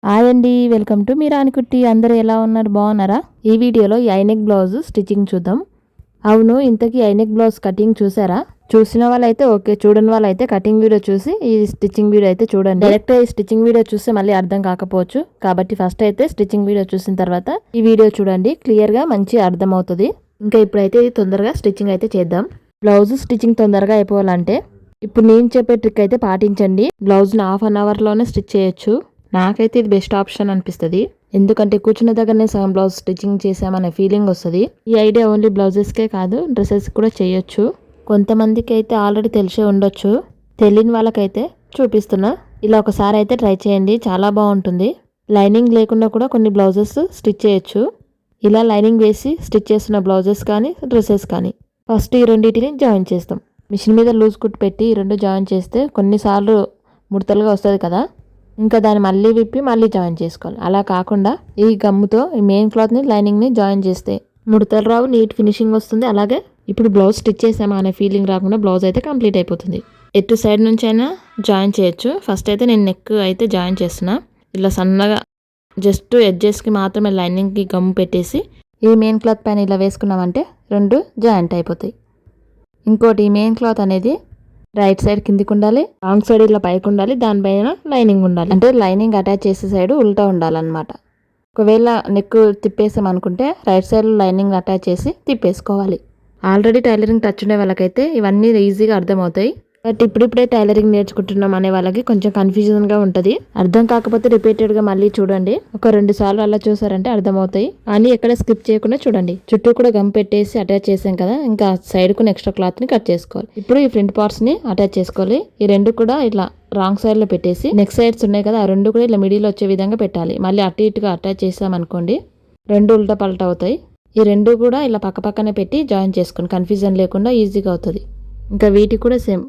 Hi అండి, welcome to me రాణికుట్టి. అందరూ ఎలా ఉన్నారు? బాగున్నారా? ఈ వీడియోలో ఈ ఐనెక్ బ్లౌజ్ స్టిచ్చింగ్ చూద్దాం. అవును, ఇంతకీ ఐనెక్ బ్లౌజ్ కటింగ్ చూసారా? చూసిన వాళ్ళైతే ఓకే, చూడని వాళ్ళైతే కటింగ్ వీడియో చూసి ఈ స్టిచ్చింగ్ వీడియో అయితే చూడండి. డైరెక్ట్ ఈ స్టిచ్చింగ్ వీడియో చూస్తే మళ్ళీ అర్థం కాకపోవచ్చు, కాబట్టి ఫస్ట్ అయితే స్టిచ్చింగ్ వీడియో చూసిన తర్వాత ఈ వీడియో చూడండి, క్లియర్గా మంచి అర్థం అవుతుంది. ఇంకా ఇప్పుడైతే ఇది తొందరగా స్టిచ్చింగ్ అయితే చేద్దాం. బ్లౌజ్ స్టిచ్చింగ్ తొందరగా అయిపోవాలంటే ఇప్పుడు నేను చెప్పే ట్రిక్ అయితే పాటించండి. బ్లౌజ్ని ½ అవర్లోనే స్టిచ్ చేయొచ్చు. నాకైతే ఇది బెస్ట్ ఆప్షన్ అనిపిస్తుంది, ఎందుకంటే కూర్చున్న దగ్గరనే సగం బ్లౌజ్ స్టిచ్చింగ్ చేసామనే ఫీలింగ్ వస్తుంది. ఈ ఐడియా ఓన్లీ బ్లౌజెస్కే కాదు, డ్రెస్సెస్ కూడా చేయొచ్చు. కొంతమందికి అయితే ఆల్రెడీ తెలిసే ఉండొచ్చు, తెలియని వాళ్ళకైతే చూపిస్తున్నా. ఇలా ఒకసారి అయితే ట్రై చేయండి, చాలా బాగుంటుంది. లైనింగ్ లేకుండా కూడా కొన్ని బ్లౌజెస్ స్టిచ్ చేయొచ్చు. ఇలా లైనింగ్ వేసి స్టిచ్ చేస్తున్న బ్లౌజెస్ కానీ డ్రెస్సెస్ కానీ ఫస్ట్ ఈ రెండింటిని జాయిన్ చేస్తాం. మిషన్ మీద లూజ్ కుట్ పెట్టి ఈ రెండు జాయిన్ చేస్తే కొన్నిసార్లు ముడతలుగా వస్తుంది కదా, ఇంకా దాన్ని మళ్ళీ విప్పి మళ్ళీ జాయిన్ చేసుకోవాలి. అలా కాకుండా ఈ గమ్ముతో ఈ మెయిన్ క్లాత్ని లైనింగ్ని జాయిన్ చేస్తే ముడతలు రావు, నీట్ ఫినిషింగ్ వస్తుంది. అలాగే ఇప్పుడు బ్లౌజ్ స్టిచ్ చేసామా అనే ఫీలింగ్ రాకుండా బ్లౌజ్ అయితే కంప్లీట్ అయిపోతుంది. ఎటు సైడ్ నుంచి అయినా జాయిన్ చేయొచ్చు. ఫస్ట్ అయితే నేను నెక్ అయితే జాయిన్ చేస్తున్నా. ఇలా సన్నగా జస్ట్ ఎడ్జెస్కి మాత్రమే లైనింగ్కి గమ్ము పెట్టేసి ఈ మెయిన్ క్లాత్ పైన ఇలా వేసుకున్నామంటే రెండు జాయింట్ అయిపోతాయి. ఇంకోటి ఈ మెయిన్ క్లాత్ అనేది రైట్ సైడ్ కిందికి ఉండాలి, రాంగ్ సైడ్ ఇలా పైకి ఉండాలి, దానిపైన లైనింగ్ ఉండాలి. అంటే లైనింగ్ అటాచ్ చేసే సైడ్ ఉల్టా ఉండాలన్నమాట. ఒకవేళ నెక్ తిప్పేసాం అనుకుంటే రైట్ సైడ్ లైనింగ్ అటాచ్ చేసి తిప్పేసుకోవాలి. ఆల్రెడీ టైలరింగ్ టచ్ ఉండే వాళ్ళకైతే ఇవన్నీ ఈజీగా అర్థమవుతాయి. బట్ ఇప్పుడిప్పుడే టైలరింగ్ నేర్చుకుంటున్నాం అనే వాళ్ళకి కొంచెం కన్ఫ్యూజన్గా ఉంటుంది. అర్థం కాకపోతే రిపీటెడ్గా మళ్ళీ చూడండి. ఒక 2 సార్లు అలా చూసారంటే అర్థమవుతాయి. అని ఎక్కడ స్కిప్ చేయకుండా చూడండి. చుట్టూ కూడా గమ్ పెట్టేసి అటాచ్ చేసాం కదా, ఇంకా సైడ్కు ఎక్స్ట్రా క్లాత్ని కట్ చేసుకోవాలి. ఇప్పుడు ఈ ఫ్రంట్ పార్ట్స్ని అటాచ్ చేసుకోవాలి. ఈ రెండు కూడా ఇట్లా రాంగ్ సైడ్లో పెట్టేసి నెక్ సైడ్స్ ఉన్నాయి కదా, ఆ రెండు కూడా ఇలా మిడిల్ వచ్చే విధంగా పెట్టాలి. మళ్ళీ అటు ఇటుగా అటాచ్ చేసామనుకోండి రెండు ఉల్టా పల్టా అవుతాయి. ఈ రెండు కూడా ఇలా పక్కనే పెట్టి జాయిన్ చేసుకోండి, కన్ఫ్యూజన్ లేకుండా ఈజీగా అవుతుంది. ఇంకా వీటికి కూడా సేమ్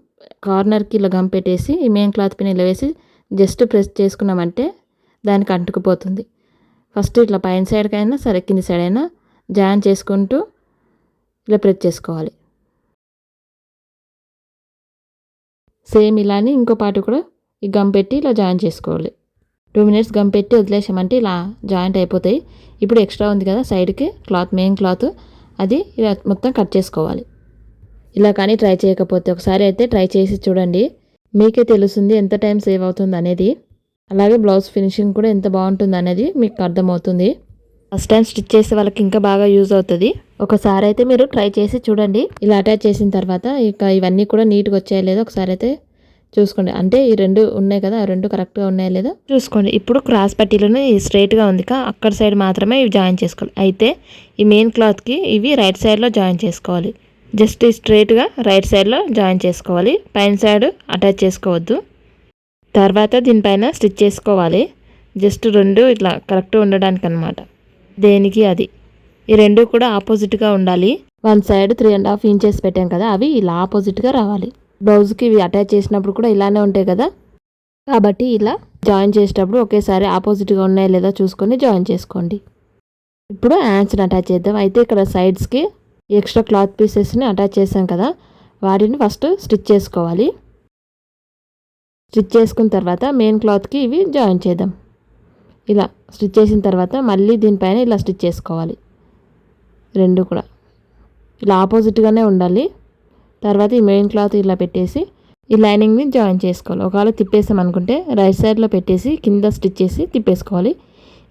కార్నర్కి ఇలా గమ్ పెట్టేసి ఈ మెయిన్ క్లాత్ పైన ఇలా వేసి జస్ట్ ప్రెస్ చేసుకున్నామంటే దానికి అంటుకుపోతుంది. ఫస్ట్ ఇట్లా పైన సైడ్కైనా సరే కింది సైడ్ అయినా జాయిన్ చేసుకుంటూ ఇలా ప్రెస్ చేసుకోవాలి. సేమ్ ఇలానే ఇంకో పార్ట్ కూడా ఈ గమ్ పెట్టి ఇలా జాయిన్ చేసుకోవాలి. 2 మినిట్స్ గమ్ పెట్టి వదిలేసామంటే ఇలా జాయింట్ అయిపోతాయి. ఇప్పుడు ఎక్స్ట్రా ఉంది కదా సైడ్కి క్లాత్, మెయిన్ క్లాత్, అది ఇలా మొత్తం కట్ చేసుకోవాలి. ఇలా కానీ ట్రై చేయకపోతే ఒకసారి అయితే ట్రై చేసి చూడండి, మీకే తెలుస్తుంది ఎంత టైం సేవ్ అవుతుంది అనేది. అలాగే బ్లౌజ్ ఫినిషింగ్ కూడా ఎంత బాగుంటుంది అనేది మీకు అర్థమవుతుంది. ఫస్ట్ టైం స్టిచ్ చేసే వాళ్ళకి ఇంకా బాగా యూజ్ అవుతుంది. ఒకసారి అయితే మీరు ట్రై చేసి చూడండి. ఇలా అటాచ్ చేసిన తర్వాత ఇక ఇవన్నీ కూడా నీట్గా వచ్చాయో లేదో ఒకసారి అయితే చూసుకోండి. అంటే ఈ రెండు ఉన్నాయి కదా, ఆ రెండు కరెక్ట్గా ఉన్నాయో లేదో చూసుకోండి. ఇప్పుడు క్రాస్ పట్టీలను స్ట్రైట్గా ఉంది అక్కడ సైడ్ మాత్రమే ఇవి జాయిన్ చేసుకోవాలి. అయితే ఈ మెయిన్ క్లాత్కి ఇవి రైట్ సైడ్లో జాయిన్ చేసుకోవాలి. జస్ట్ స్ట్రైట్గా రైట్ సైడ్లో జాయిన్ చేసుకోవాలి, పైన సైడ్ అటాచ్ చేసుకోవద్దు. తర్వాత దీనిపైన స్టిచ్ చేసుకోవాలి. జస్ట్ రెండు ఇట్లా కరెక్ట్గా ఉండడానికి అనమాట. దేనికి అది ఈ రెండు కూడా ఆపోజిట్గా ఉండాలి. వన్ సైడ్ 3.5 ఇంచెస్ పెట్టాం కదా, అవి ఇలా ఆపోజిట్గా రావాలి. బ్లౌజ్కి ఇవి అటాచ్ చేసినప్పుడు కూడా ఇలానే ఉంటాయి కదా, కాబట్టి ఇలా జాయిన్ చేసేటప్పుడు ఒకేసారి ఆపోజిట్గా ఉన్నాయో లేదో చూసుకొని జాయిన్ చేసుకోండి. ఇప్పుడు హ్యాండ్స్ని అటాచ్ చేద్దాం. అయితే ఇక్కడ సైడ్స్కి ఎక్స్ట్రా క్లాత్ పీసెస్ని అటాచ్ చేసాం కదా, వాటిని ఫస్ట్ స్టిచ్ చేసుకోవాలి. స్టిచ్ చేసుకున్న తర్వాత మెయిన్ క్లాత్కి ఇవి జాయిన్ చేద్దాం. ఇలా స్టిచ్ చేసిన తర్వాత మళ్ళీ దీనిపైన ఇలా స్టిచ్ చేసుకోవాలి. రెండు కూడా ఇలా ఆపోజిట్గానే ఉండాలి. తర్వాత ఈ మెయిన్ క్లాత్ ఇలా పెట్టేసి ఈ లైనింగ్ని జాయిన్ చేసుకోవాలి. ఒకవేళ తిప్పేసాం అనుకుంటే రైట్ సైడ్లో పెట్టేసి కింద స్టిచ్ చేసి తిప్పేసుకోవాలి.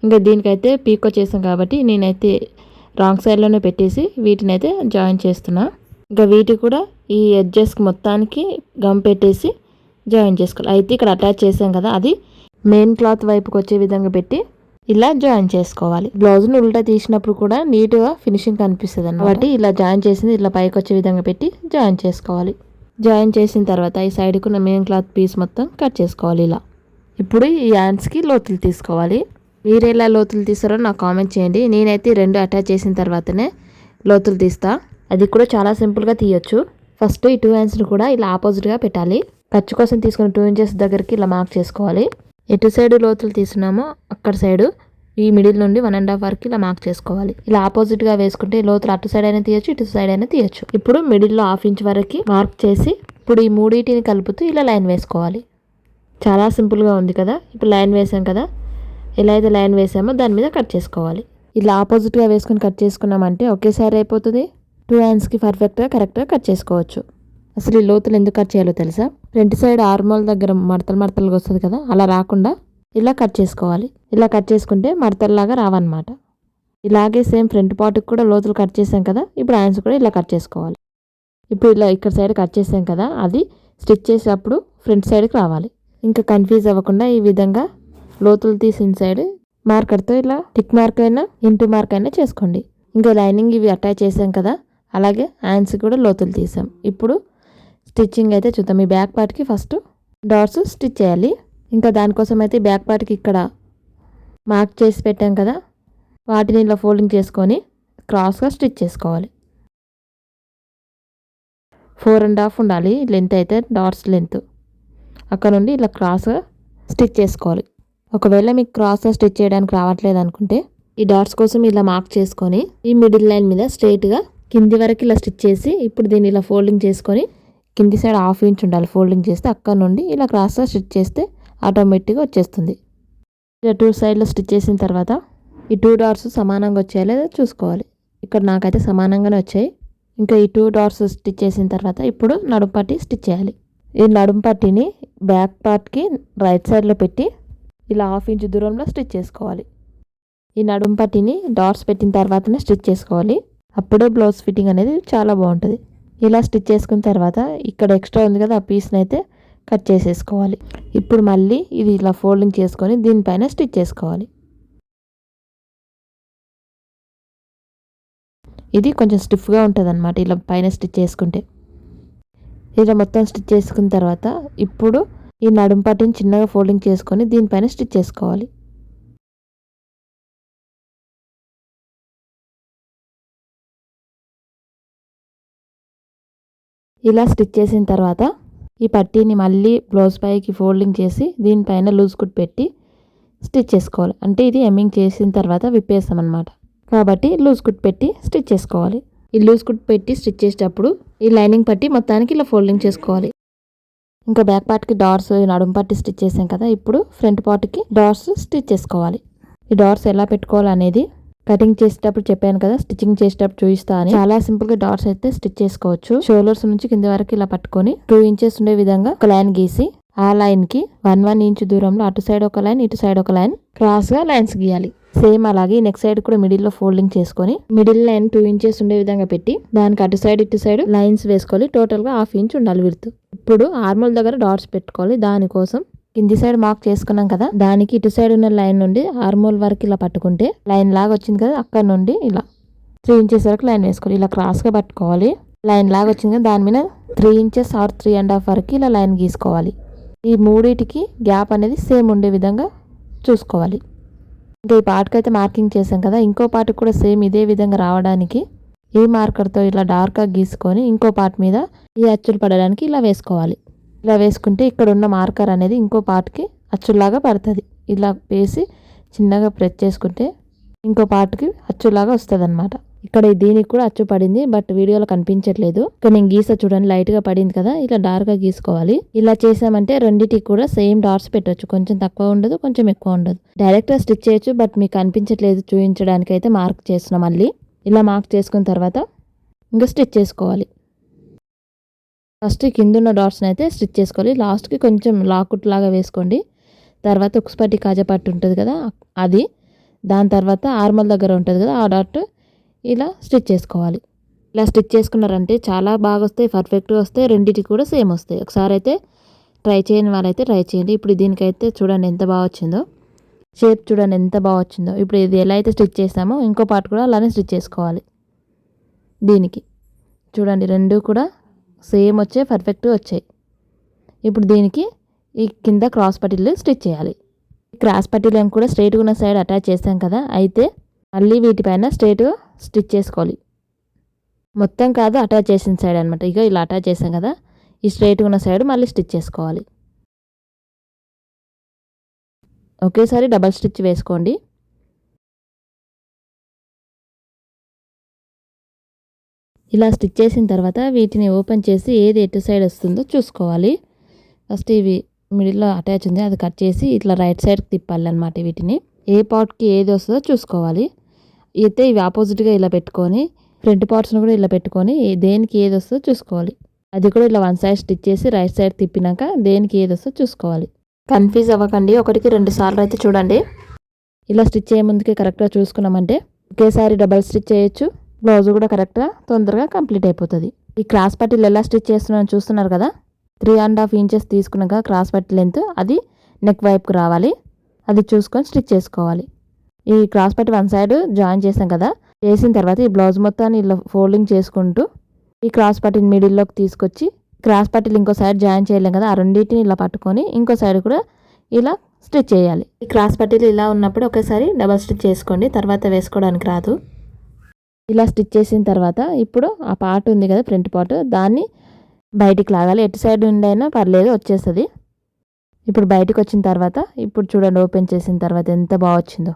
ఇంకా దీనికైతే పీకో చేసాం కాబట్టి నేనైతే రాంగ్ సైడ్లోనే పెట్టేసి వీటిని అయితే జాయిన్ చేస్తున్నా. ఇంకా వీటి కూడా ఈ ఎడ్జెస్కి మొత్తానికి గమ్ పెట్టేసి జాయిన్ చేసుకోవాలి. అయితే ఇక్కడ అటాచ్ చేసాం కదా, అది మెయిన్ క్లాత్ వైపుకి వచ్చే విధంగా పెట్టి ఇలా జాయిన్ చేసుకోవాలి. బ్లౌజ్ను ఉల్టా తీసినప్పుడు కూడా నీట్గా ఫినిషింగ్ కనిపిస్తుంది అన్నమాట. కాబట్టి ఇలా జాయిన్ చేసింది ఇలా పైకి వచ్చే విధంగా పెట్టి జాయిన్ చేసుకోవాలి. జాయిన్ చేసిన తర్వాత ఈ సైడ్కి ఉన్న మెయిన్ క్లాత్ పీస్ మొత్తం కట్ చేసుకోవాలి ఇలా. ఇప్పుడు ఈ హ్యాండ్స్కి లోతులు తీసుకోవాలి. మీరు ఎలా లోతులు తీస్తారో నాకు కామెంట్ చేయండి. నేనైతే రెండు అటాచ్ చేసిన తర్వాతనే లోతులు తీస్తా. అది కూడా చాలా సింపుల్గా తీయొచ్చు. ఫస్ట్ ఈ 2 హ్యాండ్స్ని కూడా ఇలా ఆపోజిట్గా పెట్టాలి. ఖర్చు కోసం తీసుకున్న 2 ఇంచెస్ దగ్గరికి ఇలా మార్క్ చేసుకోవాలి. ఎటు సైడ్ లోతులు తీసినామో అక్కడ సైడు ఈ మిడిల్ నుండి 1.5 వరకు ఇలా మార్క్ చేసుకోవాలి. ఇలా ఆపోజిట్గా వేసుకుంటే లోతులు అటు సైడ్ అయినా తీయచ్చు, ఇటు సైడ్ అయినా తీయచ్చు. ఇప్పుడు మిడిల్లో 1/2 ఇంచ్ వరకు మార్క్ చేసి ఇప్పుడు ఈ మూడింటిని కలుపుతూ ఇలా లైన్ వేసుకోవాలి. చాలా సింపుల్గా ఉంది కదా. ఇప్పుడు లైన్ వేసాం కదా, ఎలా అయితే లైన్ వేసామో దాని మీద కట్ చేసుకోవాలి. ఇలా ఆపోజిట్గా వేసుకుని కట్ చేసుకున్నామంటే ఒకేసారి అయిపోతుంది. 2 హ్యాండ్స్కి పర్ఫెక్ట్గా కరెక్ట్గా కట్ చేసుకోవచ్చు. అసలు ఈ లోతులు ఎందుకు కట్ చేయాలో తెలుసా? ఫ్రంట్ సైడ్ ఆర్మోల్ దగ్గర మడతలుగా వస్తుంది కదా, అలా రాకుండా ఇలా కట్ చేసుకోవాలి. ఇలా కట్ చేసుకుంటే మడతల్లాగా రావన్నమాట. ఇలాగే సేమ్ ఫ్రంట్ పార్ట్కి కూడా లోతులు కట్ చేసాం కదా, ఇప్పుడు హ్యాండ్స్ కూడా ఇలా కట్ చేసుకోవాలి. ఇప్పుడు ఇలా ఇక్కడ సైడ్ కట్ చేసాం కదా, అది స్టిచ్ చేసేటప్పుడు ఫ్రంట్ సైడ్కి రావాలి. ఇంకా కన్ఫ్యూజ్ అవ్వకుండా ఈ విధంగా లోతులు తీసిన సైడ్ మార్కర్తో ఇలా టిక్ మార్క్ అయినా ఇంటూ మార్క్ అయినా చేసుకోండి. ఇంకా లైనింగ్ ఇవి అటాచ్ చేసాం కదా, అలాగే హ్యాండ్స్ కూడా లోతులు తీసాం. ఇప్పుడు స్టిచ్చింగ్ అయితే చూద్దాం. ఈ బ్యాక్ పార్ట్కి ఫస్ట్ డాట్స్ స్టిచ్ చేయాలి. ఇంకా దానికోసం అయితే బ్యాక్ పార్ట్కి ఇక్కడ మార్క్ చేసి పెట్టాం కదా, వాటిని ఇలా ఫోల్డింగ్ చేసుకొని క్రాస్గా స్టిచ్ చేసుకోవాలి. 4.5 ఉండాలి లెంత్ అయితే, డాట్స్ లెంత్. అక్కడ నుండి ఇలా క్రాస్గా స్టిచ్ చేసుకోవాలి. ఒకవేళ మీకు క్రాస్గా స్టిచ్ చేయడానికి రావట్లేదు అనుకుంటే ఈ డాట్స్ కోసం ఇలా మార్క్ చేసుకొని ఈ మిడిల్ లైన్ మీద స్ట్రైట్గా కింది వరకు ఇలా స్టిచ్ చేసి ఇప్పుడు దీన్ని ఇలా ఫోల్డింగ్ చేసుకొని కింది సైడ్ 1/2 ఇంచ్ ఉండాలి ఫోల్డింగ్ చేస్తే. అక్కడ నుండి ఇలా క్రాస్గా స్టిచ్ చేస్తే ఆటోమేటిక్గా వచ్చేస్తుంది. ఇలా 2 సైడ్లో స్టిచ్ చేసిన తర్వాత ఈ 2 డాట్స్ సమానంగా వచ్చాయో లేదో చూసుకోవాలి. ఇక్కడ నాకైతే సమానంగానే వచ్చాయి. ఇంకా ఈ 2 డాట్స్ స్టిచ్ చేసిన తర్వాత ఇప్పుడు నడుం పట్టి స్టిచ్ చేయాలి. ఈ నడుం పట్టిని బ్యాక్ పార్ట్కి రైట్ సైడ్లో పెట్టి ఇలా 1/2 ఇంచ్ దూరంలో స్టిచ్ చేసుకోవాలి. ఈ నడుం పట్టిని డాట్స్ పెట్టిన తర్వాతనే స్టిచ్ చేసుకోవాలి. అప్పుడే బ్లౌజ్ ఫిట్టింగ్ అనేది చాలా బాగుంటుంది. ఇలా స్టిచ్ చేసుకున్న తర్వాత ఇక్కడ ఎక్స్ట్రా ఉంది కదా, ఆ పీస్ని అయితే కట్ చేసేసుకోవాలి. ఇప్పుడు మళ్ళీ ఇది ఇలా ఫోల్డింగ్ చేసుకొని దీనిపైన స్టిచ్ చేసుకోవాలి. ఇది కొంచెం స్టిఫ్గా ఉంటుంది అన్నమాట ఇలా పైన స్టిచ్ చేసుకుంటే. ఇలా మొత్తం స్టిచ్ చేసుకున్న తర్వాత ఇప్పుడు ఈ నడుం పట్టిని చిన్నగా ఫోల్డింగ్ చేసుకొని దీనిపైన స్టిచ్ చేసుకోవాలి. ఇలా స్టిచ్ చేసిన తర్వాత ఈ పట్టీని మళ్ళీ బ్లౌజ్ పైకి ఫోల్డింగ్ చేసి దీనిపైన లూజ్ కుట్ పెట్టి స్టిచ్ చేసుకోవాలి. అంటే ఇది ఎమ్మింగ్ చేసిన తర్వాత విప్పేస్తాం అన్నమాట, కాబట్టి లూజ్ కుట్ పెట్టి స్టిచ్ చేసుకోవాలి. ఈ లూజ్ కుట్ పెట్టి స్టిచ్ చేసేటప్పుడు ఈ లైనింగ్ పట్టి మొత్తానికి ఇలా ఫోల్డింగ్ చేసుకోవాలి. ఇంకా బ్యాక్ పార్ట్కి డాట్స్ నడుం పట్టి స్టిచ్ చేసాం కదా, ఇప్పుడు ఫ్రంట్ పార్ట్కి డాట్స్ స్టిచ్ చేసుకోవాలి. ఈ డాట్స్ ఎలా పెట్టుకోవాలనేది కటింగ్ చేసేటప్పుడు చెప్పాను కదా, స్టిచ్చింగ్ చేసేటప్పుడు చూపిస్తా అని. చాలా సింపుల్ గా డాట్స్ అయితే స్టిచ్ చేసుకోవచ్చు. షోల్డర్స్ నుంచి కింద వరకు ఇలా పట్టుకొని 2 ఇంచెస్ ఉండే విధంగా ఒక లైన్ గీసి ఆ లైన్ కి 1 ఇంచ్ దూరంలో అటు సైడ్ ఒక లైన్ ఇటు సైడ్ ఒక లైన్ క్రాస్ గా లైన్స్ గీయాలి. సేమ్ అలాగే నెక్స్ట్ సైడ్ కూడా మిడిల్ లో ఫోల్డింగ్ చేసుకొని మిడిల్ లైన్ 2 ఇంచెస్ ఉండే విధంగా పెట్టి దానికి అటు సైడ్ ఇటు సైడ్ లైన్స్ వేసుకోవాలి. టోటల్ గా 1/2 ఇంచ్ ఉండాలి విడ్త్. ఇప్పుడు ఆర్మోల్ దగ్గర డాట్స్ పెట్టుకోవాలి. దానికోసం కింది సైడ్ మార్క్ చేసుకున్నాం కదా, దానికి ఇటు సైడ్ ఉన్న లైన్ నుండి ఆర్మోల్ వరకు ఇలా పట్టుకుంటే లైన్ లాగా వచ్చింది కదా, అక్కడ నుండి ఇలా 3 ఇంచెస్ వరకు లైన్ వేసుకోవాలి. ఇలా క్రాస్ గా పట్టుకోవాలి. లైన్ లాగా వచ్చింది కదా, దాని మీద 3 ఇంచెస్ ఆర్ 3.5 వరకు ఇలా లైన్ గీసుకోవాలి. ఈ మూడింటికి గ్యాప్ అనేది సేమ్ ఉండే విధంగా చూసుకోవాలి. ఇంకా ఈ పార్ట్కి అయితే మార్కింగ్ చేసాం కదా, ఇంకో పార్ట్కి కూడా సేమ్ ఇదే విధంగా రావడానికి ఈ మార్కర్తో ఇలా డార్క్గా గీసుకొని ఇంకో పార్ట్ మీద ఈ అచ్చులు పడడానికి ఇలా వేసుకోవాలి. ఇలా వేసుకుంటే ఇక్కడ ఉన్న మార్కర్ అనేది ఇంకో పార్ట్కి అచ్చులాగా పడుతుంది. ఇలా వేసి చిన్నగా ప్రెస్ చేసుకుంటే ఇంకో పార్ట్కి అచ్చులాగా వస్తుంది అనమాట. ఇక్కడ దీనికి కూడా అచ్చు పడింది, బట్ వీడియోలో కనిపించట్లేదు. ఇక్కడ నేను గీసా చూడండి, లైట్గా పడింది కదా, ఇలా డార్క్గా గీసుకోవాలి. ఇలా చేసామంటే రెండింటికి కూడా సేమ్ డాట్స్ పెట్టవచ్చు. కొంచెం తక్కువ ఉండదు, కొంచెం ఎక్కువ ఉండదు. డైరెక్ట్గా స్టిచ్ చేయొచ్చు, బట్ మీకు కనిపించట్లేదు చూపించడానికి అయితే మార్క్ చేస్తున్నాం. మళ్ళీ ఇలా మార్క్ చేసుకున్న తర్వాత ఇంకా స్టిచ్ చేసుకోవాలి. ఫస్ట్ కిందున్న డాట్స్ని అయితే స్టిచ్ చేసుకోవాలి. లాస్ట్కి కొంచెం లాకుట్ లాగా వేసుకోండి. తర్వాత ఉక్సుపట్టి కాజాపట్టి ఉంటుంది కదా, అది దాని తర్వాత ఆర్మల్ దగ్గర ఉంటుంది కదా, ఆ డాట్ ఇలా స్టిచ్ చేసుకోవాలి. ఇలా స్టిచ్ చేసుకున్నారంటే చాలా బాగా వస్తాయి, పర్ఫెక్ట్గా వస్తాయి. రెండింటికి కూడా సేమ్ వస్తాయి. ఒకసారి అయితే ట్రై చేయని వాళ్ళైతే ట్రై చేయండి. ఇప్పుడు దీనికైతే చూడండి ఎంత బాగా వచ్చిందో, షేప్ చూడండి ఎంత బాగా వచ్చిందో. ఇప్పుడు ఇది ఎలా అయితే స్టిచ్ చేసామో ఇంకో పార్ట్ కూడా అలానే స్టిచ్ చేసుకోవాలి. దీనికి చూడండి రెండు కూడా సేమ్ వచ్చాయి, పర్ఫెక్ట్గా వచ్చాయి. ఇప్పుడు దీనికి ఈ కింద క్రాస్ పట్టీలు స్టిచ్ చేయాలి. క్రాస్ పట్టీలను కూడా స్ట్రైట్గా ఉన్న సైడ్ అటాచ్ చేసాం కదా, అయితే మళ్ళీ వీటిపైన స్ట్రైట్గా స్టిచ్ చేసుకోవాలి. మొత్తం కాదు, అటాచ్ చేసిన సైడ్ అనమాట. ఇక ఇలా అటాచ్ చేసాం కదా, ఈ స్ట్రైట్గా ఉన్న సైడ్ మళ్ళీ స్టిచ్ చేసుకోవాలి. ఒకేసారి డబల్ స్టిచ్ వేసుకోండి. ఇలా స్టిచ్ చేసిన తర్వాత వీటిని ఓపెన్ చేసి ఏది ఎటు సైడ్ వస్తుందో చూసుకోవాలి. ఫస్ట్ ఇవి మిడిల్లో అటాచ్ ఉంది, అది కట్ చేసి ఇట్లా రైట్ సైడ్కి తిప్పాలి అనమాట వీటిని. ఏ పార్ట్కి ఏది వస్తుందో చూసుకోవాలి. అయితే ఇవి ఆపోజిట్గా ఇలా పెట్టుకొని ఫ్రంట్ పార్ట్స్ని కూడా ఇలా పెట్టుకొని దేనికి ఏది వస్తుందో చూసుకోవాలి. అది కూడా ఇలా వన్ సైడ్ స్టిచ్ చేసి రైట్ సైడ్ తిప్పినాక దేనికి ఏది వస్తుందో చూసుకోవాలి. కన్ఫ్యూజ్ అవ్వకండి, 1కి 2 సార్లు అయితే చూడండి. ఇలా స్టిచ్ చేయ ముందుకే కరెక్ట్గా చూసుకున్నామంటే ఒకేసారి డబల్ స్టిచ్ చేయొచ్చు. బ్లౌజ్ కూడా కరెక్ట్గా తొందరగా కంప్లీట్ అయిపోతుంది. ఈ క్రాస్ పట్టీలు ఎలా స్టిచ్ చేస్తున్నాను చూస్తున్నారు కదా. 3.5 ఇంచెస్ తీసుకున్నాక క్రాస్ పట్టీ లెంత్ అది నెక్ వైపుకు రావాలి. అది చూసుకొని స్టిచ్ చేసుకోవాలి. ఈ క్రాస్ పట్టీ వన్ సైడ్ జాయిన్ చేసాం కదా, చేసిన తర్వాత ఈ బ్లౌజ్ మొత్తాన్ని ఇలా ఫోల్డింగ్ చేసుకుంటూ ఈ క్రాస్ పట్టీని మిడిల్లోకి తీసుకొచ్చి క్రాస్ పట్టీలు ఇంకో సైడ్ జాయిన్ చేయలేం కదా, ఆ రెండింటిని ఇలా పట్టుకొని ఇంకో సైడ్ కూడా ఇలా స్టిచ్ చేయాలి. ఈ క్రాస్ పట్టీలు ఇలా ఉన్నప్పుడు ఒకేసారి డబల్ స్టిచ్ చేసుకోండి, తర్వాత వేసుకోవడానికి రాదు. ఇలా స్టిచ్ చేసిన తర్వాత ఇప్పుడు ఆ పార్ట్ ఉంది కదా ఫ్రంట్ పార్ట్, దాన్ని బయటికి లాగాలి. ఎటు సైడ్ ఉండైనా పర్లేదు, వచ్చేస్తుంది. ఇప్పుడు బయటకు వచ్చిన తర్వాత ఇప్పుడు చూడండి, ఓపెన్ చేసిన తర్వాత ఎంత బాగా వచ్చిందో.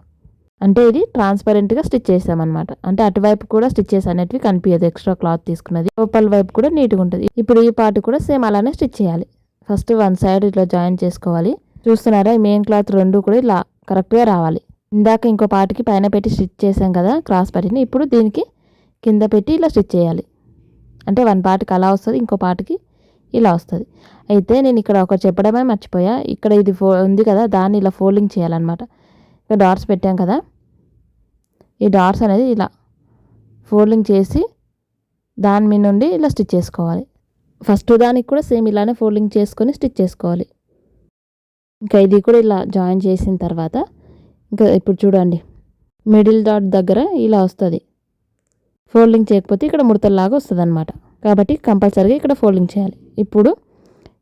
అంటే ఇది ట్రాన్స్పరెంట్గా స్టిచ్ చేసామన్నమాట. అంటే అటువైపు కూడా స్టిచ్చెస్ అనేటివి కనిపించదు, ఎక్స్ట్రా క్లాత్ తీసుకున్నది. లోపల వైపు కూడా నీట్గా ఉంటుంది. ఇప్పుడు ఈ పార్ట్ కూడా సేమ్ అలానే స్టిచ్ చేయాలి. ఫస్ట్ వన్ సైడ్ ఇట్లా జాయిన్ చేసుకోవాలి. చూస్తున్నారా, ఈ మెయిన్ క్లాత్ రెండు కూడా ఇలా కరెక్ట్గా రావాలి. ఇందాక ఇంకో పార్ట్కి పైన పెట్టి స్టిచ్ చేసాం కదా క్రాస్ పట్టీని, ఇప్పుడు దీనికి కింద పెట్టి ఇలా స్టిచ్ చేయాలి. అంటే వన్ పార్ట్కి అలా వస్తుంది, ఇంకో పార్ట్కి ఇలా వస్తుంది. అయితే నేను ఇక్కడ ఒకటి చెప్పడమే మర్చిపోయా. ఇక్కడ ఇది ఉంది కదా, దాన్ని ఇలా ఫోల్డింగ్ చేయాలన్నమాట. ఇక్కడ డాట్స్ పెట్టాం కదా, ఈ డాట్స్ అనేది ఇలా ఫోల్డింగ్ చేసి దాని మీద నుండి ఇలా స్టిచ్ చేసుకోవాలి. ఫస్ట్ దానికి కూడా సేమ్ ఇలానే ఫోల్డింగ్ చేసుకొని స్టిచ్ చేసుకోవాలి. ఇంకా ఇది కూడా ఇలా జాయిన్ చేసిన తర్వాత ఇంకా ఇప్పుడు చూడండి, మిడిల్ డాట్ దగ్గర ఇలా వస్తుంది. ఫోల్డింగ్ చేయకపోతే ఇక్కడ ముడతల్లాగా వస్తుంది అనమాట. కాబట్టి కంపల్సరీగా ఇక్కడ ఫోల్డింగ్ చేయాలి. ఇప్పుడు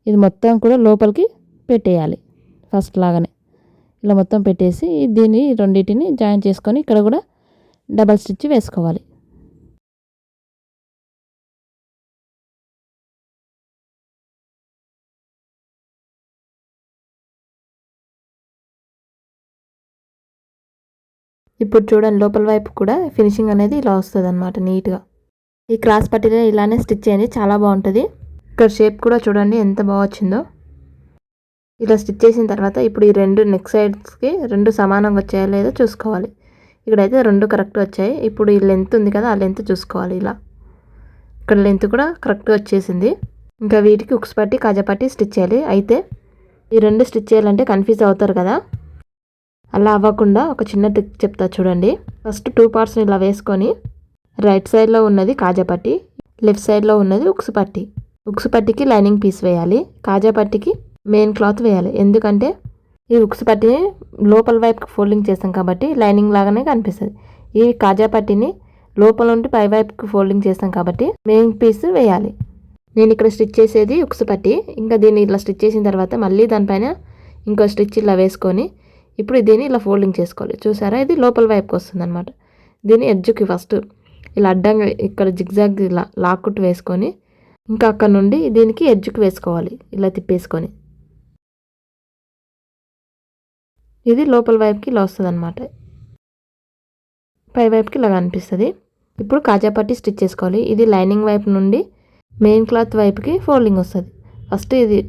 ఇది మొత్తం కూడా లోపలికి పెట్టేయాలి. ఫస్ట్ లాగానే ఇలా మొత్తం పెట్టేసి దీన్ని రెండింటిని జాయిన్ చేసుకొని ఇక్కడ కూడా డబల్ స్టిచ్ వేసుకోవాలి. ఇప్పుడు చూడండి, లోపల వైపు కూడా ఫినిషింగ్ అనేది ఇలా వస్తుంది అనమాట నీట్గా. ఈ క్రాస్ పట్టీలో ఇలానే స్టిచ్ చేయండి, చాలా బాగుంటుంది. ఇక్కడ షేప్ కూడా చూడండి ఎంత బాగా వచ్చిందో. ఇలా స్టిచ్ చేసిన తర్వాత ఇప్పుడు ఈ రెండు నెక్ సైడ్స్కి రెండు సమానంగా వచ్చాయో లేదో చూసుకోవాలి. ఇక్కడైతే రెండు కరెక్ట్ వచ్చాయి. ఇప్పుడు ఈ లెంత్ ఉంది కదా, ఆ లెంత్ చూసుకోవాలి. ఇలా ఇక్కడ లెంత్ కూడా కరెక్ట్గా వచ్చేసింది. ఇంకా వీటికి ఉక్స్ పట్టి కాజా పట్టి స్టిచ్ చేయాలి. అయితే ఈ రెండు స్టిచ్ చేయాలంటే కన్ఫ్యూజ్ అవుతారు కదా, అలా అవ్వకుండా ఒక చిన్న ట్రిక్ చెప్తా చూడండి. ఫస్ట్ 2 పార్ట్స్ని ఇలా వేసుకొని రైట్ సైడ్లో ఉన్నది కాజా పట్టి, లెఫ్ట్ సైడ్లో ఉన్నది ఉక్స్ పట్టి. ఉక్స్ పట్టికి లైనింగ్ పీస్ వేయాలి, కాజా పట్టికి మెయిన్ క్లాత్ వేయాలి. ఎందుకంటే ఈ ఉక్స్ పట్టిని లోపల వైపుకి ఫోల్డింగ్ చేస్తాం కాబట్టి లైనింగ్ లాగానే కనిపిస్తుంది. ఈ కాజా పట్టిని లోపల నుండి పై వైపుకి ఫోల్డింగ్ చేస్తాం కాబట్టి మెయిన్ పీస్ వేయాలి. నేను ఇక్కడ స్టిచ్ చేసేది ఉక్స్ పట్టి. ఇంకా దీన్ని ఇలా స్టిచ్ చేసిన తర్వాత మళ్ళీ దానిపైన ఇంకో స్టిచ్ ఇలా వేసుకొని ఇప్పుడు దీన్ని ఇలా ఫోల్డింగ్ చేసుకోవాలి. చూసారా, ఇది లోపల వైపుకి వస్తుంది అనమాట. దీన్ని ఎడ్జ్కి ఫస్ట్ ఇలా అడ్డంగా ఇక్కడ జిగ్జాగ్ ఇలా లాక్కుట్టు వేసుకొని ఇంకా అక్కడ నుండి దీనికి ఎడ్జ్కి వేసుకోవాలి, ఇలా తిప్పేసుకొని. ఇది లోపల వైపుకి ఇలా వస్తుంది అనమాట, పై వైపుకి ఇలా కనిపిస్తుంది. ఇప్పుడు కాజా పట్టి స్టిచ్ చేసుకోవాలి. ఇది లైనింగ్ వైపు నుండి మెయిన్ క్లాత్ వైపుకి ఫోల్డింగ్ వస్తుంది. ఫస్ట్ ఇది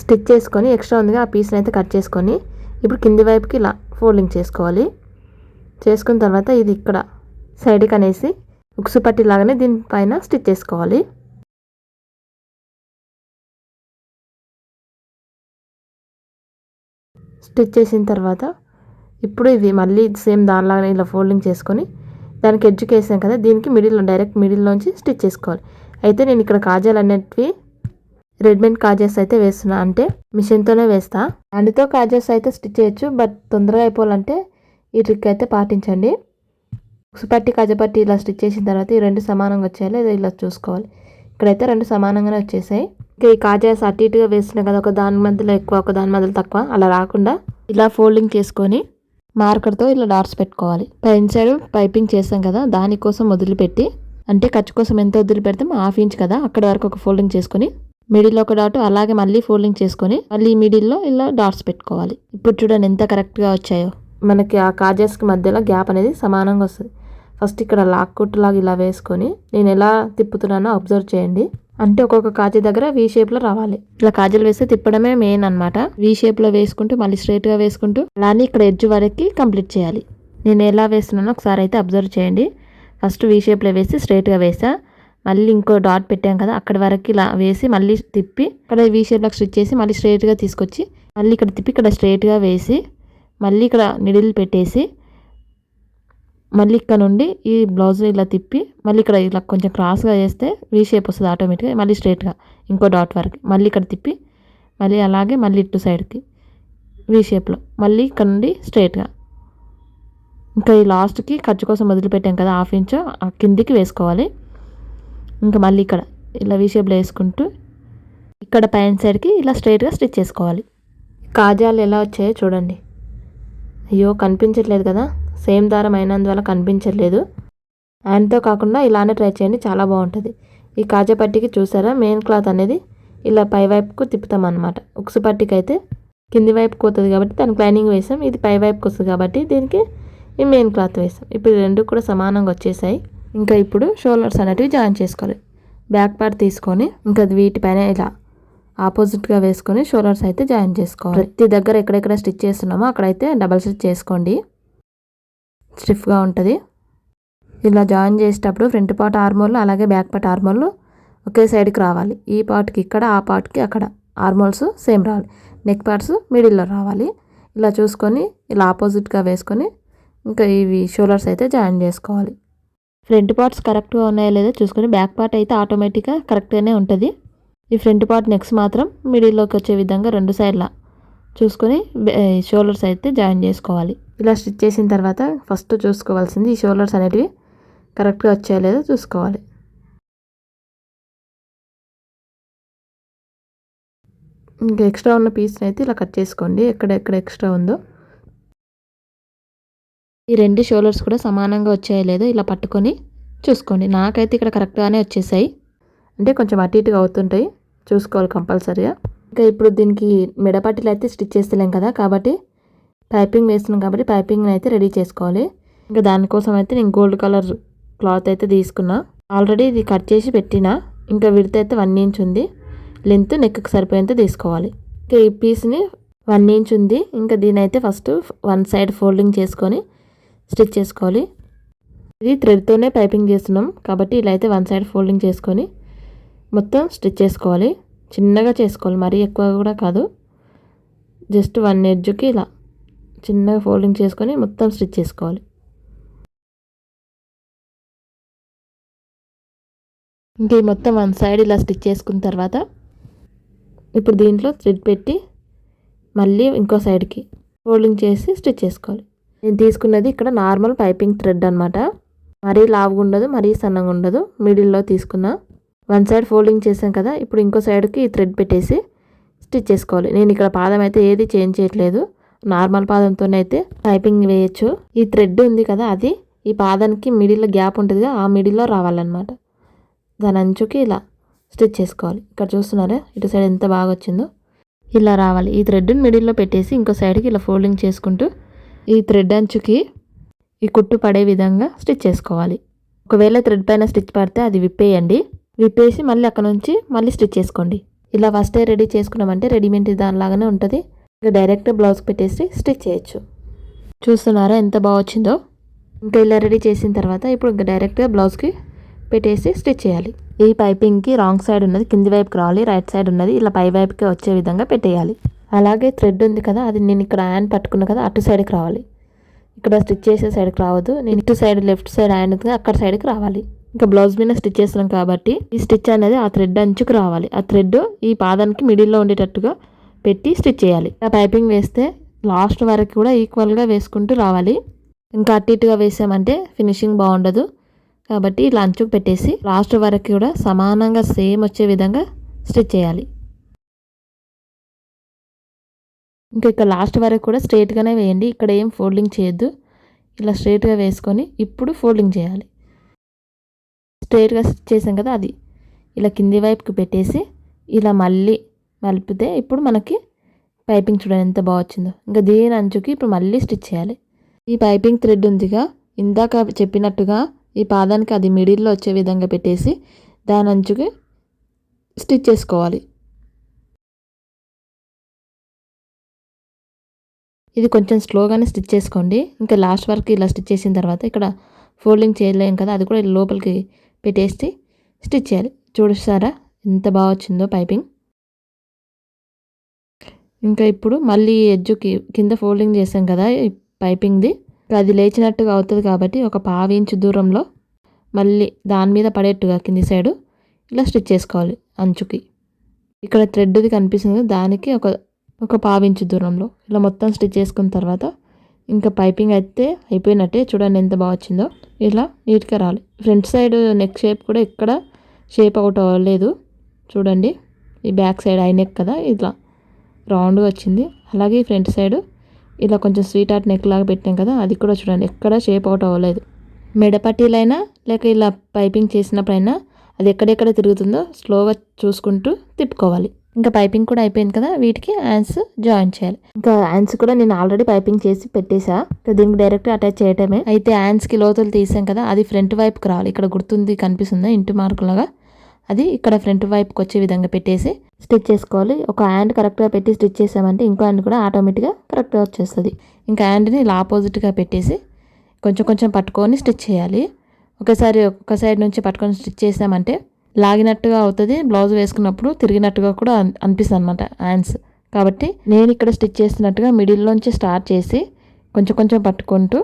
స్టిచ్ చేసుకొని ఎక్స్ట్రా ఉందిగా ఆ పీస్ని అయితే కట్ చేసుకొని ఇప్పుడు కింది వైపుకి ఇలా ఫోల్డింగ్ చేసుకోవాలి. చేసుకున్న తర్వాత ఇది ఇక్కడ సైడ్కి అనేసి ఉక్సు పట్టి లాగానే దీనిపైన స్టిచ్ చేసుకోవాలి. స్టిచ్ చేసిన తర్వాత ఇప్పుడు ఇది మళ్ళీ సేమ్ దానిలాగానే ఇలా ఫోల్డింగ్ చేసుకొని దానికి ఎడ్జ్కి వేసాం కదా, దీనికి డైరెక్ట్ మిడిల్లోంచి స్టిచ్ చేసుకోవాలి. అయితే నేను ఇక్కడ కాజాలు అనేటివి రెడీమేడ్ కాజాస్ అయితే వేస్తున్నా, అంటే మిషన్తోనే వేస్తా. హ్యాండ్తో కాజాస్ అయితే స్టిచ్ చేయొచ్చు, బట్ తొందరగా అయిపోవాలంటే ఈ ట్రిక్ అయితే పాటించండి. ఉక్సు పట్టి కాజా పట్టి ఇలా స్టిచ్ చేసిన తర్వాత ఈ రెండు సమానంగా వచ్చేయాలి, ఇలా చూసుకోవాలి. ఇక్కడైతే రెండు సమానంగానే వచ్చేసాయి. ఇంకా ఈ కాజాస్ అటు ఇటుగా వేస్తున్నాయి కదా, ఒక దాని మధ్యలో ఎక్కువ ఒక దాని మధ్యలో తక్కువ, అలా రాకుండా ఇలా ఫోల్డింగ్ చేసుకొని మార్కర్తో ఇలా డాట్స్ పెట్టుకోవాలి. పైన సైడ్ పైపింగ్ చేస్తాం కదా, దానికోసం వదిలిపెట్టి, అంటే ఖర్చు కోసం ఎంత వదిలిపెడతాం 1/2 ఇంచ్ కదా, అక్కడ వరకు ఒక ఫోల్డింగ్ చేసుకొని మిడిల్లో ఒక డాట్, అలాగే మళ్ళీ ఫోల్డింగ్ చేసుకొని మళ్ళీ మిడిల్లో ఇలా డాట్స్ పెట్టుకోవాలి. ఇప్పుడు చూడండి ఎంత కరెక్ట్గా వచ్చాయో. మనకి ఆ కాజాస్కి మధ్యలో గ్యాప్ అనేది సమానంగా వస్తుంది. ఫస్ట్ ఇక్కడ లాక్ కుట్టులాగా ఇలా వేసుకొని నేను ఎలా తిప్పుతున్నానో అబ్జర్వ్ చేయండి. అంటే ఒక్కొక్క కాజా దగ్గర వీ షేప్లో రావాలి. ఇలా కాజాలు వేస్తే తిప్పడమే మెయిన్ అనమాట. వీ షేప్లో వేసుకుంటూ మళ్ళీ స్ట్రైట్గా వేసుకుంటూ అలానే ఇక్కడ ఎడ్జ్ వరకు కంప్లీట్ చేయాలి. నేను ఎలా వేస్తున్నానో ఒకసారి అయితే అబ్జర్వ్ చేయండి. ఫస్ట్ వీ షేప్లో వేసి స్ట్రైట్గా వేసా, మళ్ళీ ఇంకో డాట్ పెట్టాం కదా అక్కడి వరకు ఇలా వేసి మళ్ళీ తిప్పి ఇక్కడ వీ షేప్లో స్టిచ్ చేసి మళ్ళీ స్ట్రైట్గా తీసుకొచ్చి మళ్ళీ ఇక్కడ తిప్పి ఇక్కడ స్ట్రైట్గా వేసి మళ్ళీ ఇక్కడ నిడిల్ పెట్టేసి మళ్ళీ ఇక్కడ నుండి ఈ బ్లౌజ్ ఇలా తిప్పి మళ్ళీ ఇక్కడ ఇలా కొంచెం క్రాస్గా వేస్తే వీ షేప్ వస్తుంది ఆటోమేటిక్గా. మళ్ళీ స్ట్రైట్గా ఇంకో డాట్ వరకు మళ్ళీ ఇక్కడ తిప్పి మళ్ళీ అలాగే మళ్ళీ ఇటు సైడ్కి వీ షేప్లో మళ్ళీ ఇక్కడ నుండి స్ట్రైట్గా ఇంకా ఈ లాస్ట్కి ఖర్చు కోసం వదిలిపెట్టాం కదా 1/2 ఇంచు కిందికి వేసుకోవాలి. ఇంకా మళ్ళీ ఇక్కడ ఇలా వీ షేప్లో వేసుకుంటూ ఇక్కడ పైన సైడ్కి ఇలా స్ట్రైట్గా స్టిచ్ చేసుకోవాలి. కాజాలు ఎలా వచ్చాయో చూడండి. అయ్యో కనిపించట్లేదు కదా, సేమ్ దారం అయినందువల్ల కనిపించట్లేదు. హ్యాండ్తో కాకుండా ఇలానే ట్రై చేయండి, చాలా బాగుంటుంది. ఈ కాజా పట్టీకి చూసారా మెయిన్ క్లాత్ అనేది ఇలా పై వైపుకు తిప్పుతాం అనమాట. ఉక్సు పట్టీకి అయితే కింది వైపుకి పోతుంది కాబట్టి దానికి లైనింగ్ వేసాం, ఇది పై వైపుకి వస్తుంది కాబట్టి దీనికి ఈ మెయిన్ క్లాత్ వేసాం. ఇప్పుడు రెండు కూడా సమానంగా వచ్చేసాయి. ఇంకా ఇప్పుడు షోల్డర్స్ అనేటివి జాయిన్ చేసుకోవాలి. బ్యాక్ పార్ట్ తీసుకొని ఇంకా వీటిపైన ఇలా ఆపోజిట్గా వేసుకొని షోల్డర్స్ అయితే జాయిన్ చేసుకోవాలి. ప్రతి దగ్గర ఎక్కడెక్కడ స్టిచ్ చేస్తున్నామో అక్కడైతే డబల్ స్టిచ్ చేసుకోండి, స్టిఫ్గా ఉంటుంది. ఇలా జాయిన్ చేసేటప్పుడు ఫ్రంట్ పార్ట్ ఆర్మోల్ అలాగే బ్యాక్ పార్ట్ ఆర్మోల్ ఒకే సైడ్కి రావాలి. ఈ పార్ట్కి ఇక్కడ, ఆ పార్ట్కి అక్కడ ఆర్మోల్స్ సేమ్ రావాలి. నెక్ పార్ట్స్ మిడిల్లో రావాలి. ఇలా చూసుకొని ఇలా ఆపోజిట్గా వేసుకొని ఇంకా ఇవి షోల్డర్స్ అయితే జాయిన్ చేసుకోవాలి. ఫ్రంట్ పార్ట్స్ కరెక్ట్గా ఉన్నాయో లేదో చూసుకొని బ్యాక్ పార్ట్ అయితే ఆటోమేటిక్గా కరెక్ట్గానే ఉంటుంది. ఈ ఫ్రంట్ పార్ట్ నెక్స్ మాత్రం మిడిల్లోకి వచ్చే విధంగా 2 సైడ్లా చూసుకొని షోల్డర్స్ అయితే జాయిన్ చేసుకోవాలి. ఇలా స్టిచ్ చేసిన తర్వాత ఫస్ట్ చూసుకోవాల్సింది ఈ షోల్డర్స్ అనేటివి కరెక్ట్గా వచ్చాయో లేదో చూసుకోవాలి. ఇంకా ఎక్స్ట్రా ఉన్న పీస్ని అయితే ఇలా కట్ చేసుకోండి, ఎక్కడెక్కడ ఎక్స్ట్రా ఉందో. ఈ 2 షోల్డర్స్ కూడా సమానంగా వచ్చాయో లేదో ఇలా పట్టుకొని చూసుకోండి. నాకైతే ఇక్కడ కరెక్ట్గానే వచ్చేసాయి, అంటే కొంచెం అటు ఇటుగా అవుతుంటాయి, చూసుకోవాలి కంపల్సరీగా. ఇంకా ఇప్పుడు దీనికి మెడపట్టీలు అయితే స్టిచ్ చేస్తలేం కదా, కాబట్టి పైపింగ్ వేస్తున్నాం కాబట్టి పైపింగ్ని అయితే రెడీ చేసుకోవాలి. ఇంకా దానికోసం అయితే నేను గోల్డ్ కలర్ క్లాత్ అయితే తీసుకున్నా. ఆల్రెడీ ఇది కట్ చేసి పెట్టిన. ఇంకా విడత అయితే 1 ఇంచ్ ఉంది, లెంత్ నెక్కి సరిపోయేంత తీసుకోవాలి. ఇంకా ఈ పీస్ని 1 ఇంచ్ ఉంది. ఇంకా దీని అయితే ఫస్ట్ 1 సైడ్ ఫోల్డింగ్ చేసుకొని స్టిచ్ చేసుకోవాలి. ఇది థ్రెడ్తోనే పైపింగ్ చేస్తున్నాం కాబట్టి ఇలా అయితే 1 సైడ్ ఫోల్డింగ్ చేసుకొని మొత్తం స్టిచ్ చేసుకోవాలి. చిన్నగా చేసుకోవాలి, మరీ ఎక్కువ కూడా కాదు. జస్ట్ 1 ఎడ్జ్కి ఇలా చిన్నగా ఫోల్డింగ్ చేసుకొని మొత్తం స్టిచ్ చేసుకోవాలి. ఇంక ఈ మొత్తం 1 సైడ్ ఇలా స్టిచ్ చేసుకున్న తర్వాత ఇప్పుడు దీంట్లో థ్రెడ్ పెట్టి మళ్ళీ ఇంకో సైడ్కి ఫోల్డింగ్ చేసి స్టిచ్ చేసుకోవాలి. నేను తీసుకున్నది ఇక్కడ నార్మల్ పైపింగ్ థ్రెడ్ అనమాట. మరీ లావుగా ఉండదు, మరీ సన్నగా ఉండదు, మిడిల్లో తీసుకున్నా. 1 సైడ్ ఫోల్డింగ్ చేసాం కదా, ఇప్పుడు ఇంకో సైడ్కి థ్రెడ్ పెట్టేసి స్టిచ్ చేసుకోవాలి. నేను ఇక్కడ పాదం అయితే ఏది చేంజ్ చేయట్లేదు, నార్మల్ పాదంతోనే అయితే పైపింగ్ వేయచ్చు. ఈ థ్రెడ్ ఉంది కదా, అది ఈ పాదానికి మిడిల్లో గ్యాప్ ఉంటుంది కదా, ఆ మిడిల్లో రావాలన్నమాట. దాని అంచుకి ఇలా స్టిచ్ చేసుకోవాలి. ఇక్కడ చూస్తున్నారా ఇటు సైడ్ ఎంత బాగా వచ్చిందో, ఇలా రావాలి. ఈ థ్రెడ్ని మిడిల్లో పెట్టేసి ఇంకో సైడ్కి ఇలా ఫోల్డింగ్ చేసుకుంటూ ఈ థ్రెడ్ అంచుకి ఈ కుట్టు పడే విధంగా స్టిచ్ చేసుకోవాలి. ఒకవేళ థ్రెడ్ పైన స్టిచ్ పడితే అది విప్పేయండి, విప్పేసి మళ్ళీ అక్కడ నుంచి మళ్ళీ స్టిచ్ చేసుకోండి. ఇలా ఫస్టే రెడీ చేసుకున్నామంటే రెడీమేడ్ దానిలాగానే ఉంటుంది. ఇంకా డైరెక్ట్ బ్లౌజ్ పెట్టేసి స్టిచ్ చేయొచ్చు. చూస్తున్నారా ఎంత బాగా వచ్చిందో. ఇంకా ఇలా రెడీ చేసిన తర్వాత ఇప్పుడు ఇంకా డైరెక్ట్గా బ్లౌజ్కి పెట్టేసి స్టిచ్ చేయాలి. ఈ పైపింగ్కి రాంగ్ సైడ్ ఉన్నది కింది వైపుకి రావాలి, రైట్ సైడ్ ఉన్నది ఇలా పై వైపుకి వచ్చే విధంగా పెట్టేయాలి. అలాగే థ్రెడ్ ఉంది కదా, అది నేను ఇక్కడ హ్యాండ్ పట్టుకున్నా కదా, అటు సైడ్కి రావాలి. ఇక్కడ స్టిచ్ చేసే సైడ్కి రావద్దు, నేను ఇటు సైడ్ లెఫ్ట్ సైడ్ హ్యాండ్ ఉంది కదా, అక్కడ సైడ్కి రావాలి. ఇంకా బ్లౌజ్ మీద స్టిచ్ చేస్తున్నాం కాబట్టి ఈ స్టిచ్ అనేది ఆ థ్రెడ్ అంచుకు రావాలి. ఆ థ్రెడ్ ఈ పాదానికి మిడిల్లో ఉండేటట్టుగా పెట్టి స్టిచ్ చేయాలి. ఆ పైపింగ్ వేస్తే లాస్ట్ వరకు కూడా ఈక్వల్గా వేసుకుంటూ రావాలి. ఇంకా అటు ఇటుగా వేసామంటే ఫినిషింగ్ బాగుండదు. కాబట్టి ఇలా అంచుకు పెట్టేసి లాస్ట్ వరకు కూడా సమానంగా సేమ్ వచ్చే విధంగా స్టిచ్ చేయాలి. ఇంకా ఇక్కడ లాస్ట్ వరకు కూడా స్ట్రైట్గానే వేయండి, ఇక్కడ ఏం ఫోల్డింగ్ చేయొద్దు. ఇలా స్ట్రైట్గా వేసుకొని ఇప్పుడు ఫోల్డింగ్ చేయాలి. స్ట్రైట్గా స్టిచ్ చేసాం కదా, అది ఇలా కింది వైపుకి పెట్టేసి ఇలా మళ్ళీ మలిపితే ఇప్పుడు మనకి పైపింగ్ చూడండి ఎంత బాగా వచ్చిందో. ఇంకా దీని అంచుకి ఇప్పుడు మళ్ళీ స్టిచ్ చేయాలి. ఈ పైపింగ్ థ్రెడ్ ఉందిగా, ఇందాక చెప్పినట్టుగా ఈ పాదానికి అది మిడిల్లో వచ్చే విధంగా పెట్టేసి దాని అంచుకి స్టిచ్ చేసుకోవాలి. ఇది కొంచెం స్లోగానే స్టిచ్ చేసుకోండి. ఇంకా లాస్ట్ వరకు ఇలా స్టిచ్ చేసిన తర్వాత ఇక్కడ ఫోల్డింగ్ చేయలేం కదా, అది కూడా లోపలికి పెట్టేసి స్టిచ్ చేయాలి. చూసారా ఎంత బాగా వచ్చిందో పైపింగ్. ఇంకా ఇప్పుడు మళ్ళీ ఎడ్జ్కి కింద ఫోల్డింగ్ చేసాం కదా ఈ పైపింగ్ది, అది లేచినట్టుగా అవుతుంది కాబట్టి ఒక 1/2 ఇంచు దూరంలో మళ్ళీ దాని మీద పడేట్టుగా కింది సైడు ఇలా స్టిచ్ చేసుకోవాలి. అంచుకి ఇక్కడ థ్రెడ్ది కనిపిస్తుంది, దానికి ఒక 1/2 ఇంచు దూరంలో ఇలా మొత్తం స్టిచ్ చేసుకున్న తర్వాత ఇంకా పైపింగ్ అయితే అయిపోయినట్టే. చూడండి ఎంత బాగా వచ్చిందో. ఇలా నీట్గా రావాలి. ఫ్రంట్ సైడ్ నెక్ షేప్ కూడా ఇక్కడ షేప్ అవుట్ అవ్వలేదు. చూడండి ఈ బ్యాక్ సైడ్ ఐ నెక్ కదా, ఇట్లా రౌండ్గా వచ్చింది. అలాగే ఫ్రంట్ సైడ్ ఇలా కొంచెం స్వీట్ హార్ట్ నెక్ లాగా పెట్టాం కదా, అది కూడా చూడండి ఎక్కడ షేప్ అవుట్ అవ్వలేదు. మెడపట్టీలైనా లేక ఇలా పైపింగ్ చేసినప్పుడైనా అది ఎక్కడెక్కడ తిరుగుతుందో స్లోగా చూసుకుంటూ తిప్పుకోవాలి. ఇంకా పైపింగ్ కూడా అయిపోయింది కదా, వీటికి హ్యాండ్స్ జాయిన్ చేయాలి. ఇంకా హ్యాండ్స్ కూడా నేను ఆల్రెడీ పైపింగ్ చేసి పెట్టేసా, దీనికి డైరెక్ట్ అటాచ్ చేయటమే. అయితే హ్యాండ్స్కి లోతులు తీసాం కదా, అది ఫ్రంట్ వైపుకి రావాలి. ఇక్కడ గుర్తుంది కనిపిస్తుంది ఇంటి మార్కులాగా, అది ఇక్కడ ఫ్రంట్ వైపుకి వచ్చే విధంగా పెట్టేసి స్టిచ్ చేసుకోవాలి. ఒక హ్యాండ్ కరెక్ట్గా పెట్టి స్టిచ్ చేసామంటే ఇంకో హ్యాండ్ కూడా ఆటోమేటిక్గా కరెక్ట్గా వచ్చేస్తుంది. ఇంకా హ్యాండ్ని ఇలా ఆపోజిట్గా పెట్టేసి కొంచెం కొంచెం పట్టుకొని స్టిచ్ చేయాలి. ఒకసారి ఒక సైడ్ నుంచి పట్టుకొని స్టిచ్ చేసామంటే లాగినట్టుగా అవుతుంది, బ్లౌజ్ వేసుకున్నప్పుడు తిరిగినట్టుగా కూడా అనిపిస్తుంది అనమాట హ్యాండ్స్. కాబట్టి నేను ఇక్కడ స్టిచ్ చేస్తున్నట్టుగా మిడిల్లోంచి స్టార్ట్ చేసి కొంచెం కొంచెం పట్టుకుంటూ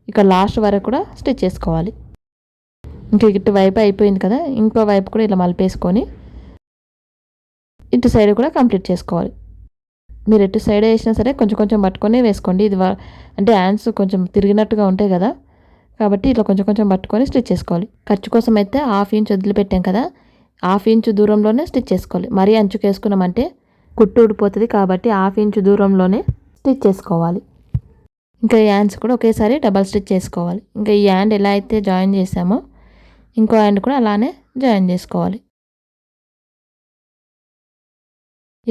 ఇక్కడ లాస్ట్ వరకు కూడా స్టిచ్ చేసుకోవాలి. ఇంకా ఇటు వైపు అయిపోయింది కదా, ఇంకో వైపు కూడా ఇలా మలిపేసుకొని ఇటు సైడ్ కూడా కంప్లీట్ చేసుకోవాలి. మీరు ఎటు సైడ్ వేసినా సరే కొంచెం కొంచెం పట్టుకొని వేసుకోండి. ఇది అంటే హ్యాండ్స్ కొంచెం తిరిగినట్టుగా ఉంటాయి కదా, కాబట్టి ఇట్లా కొంచెం కొంచెం పట్టుకొని స్టిచ్ చేసుకోవాలి. ఖర్చు కోసం అయితే 1/2 ఇంచ్ వదిలిపెట్టాం కదా, 1/2 ఇంచ్ దూరంలోనే స్టిచ్ చేసుకోవాలి. మరీ అంచుకు వేసుకున్నామంటే కుట్టు ఊడిపోతుంది, కాబట్టి 1/2 ఇంచ్ దూరంలోనే స్టిచ్ చేసుకోవాలి. ఇంకా ఈ హ్యాండ్స్ కూడా ఒకేసారి డబల్ స్టిచ్ చేసుకోవాలి. ఇంకా ఈ హ్యాండ్ ఎలా అయితే జాయిన్ చేసామో ఇంకో హ్యాండ్ కూడా అలానే జాయిన్ చేసుకోవాలి.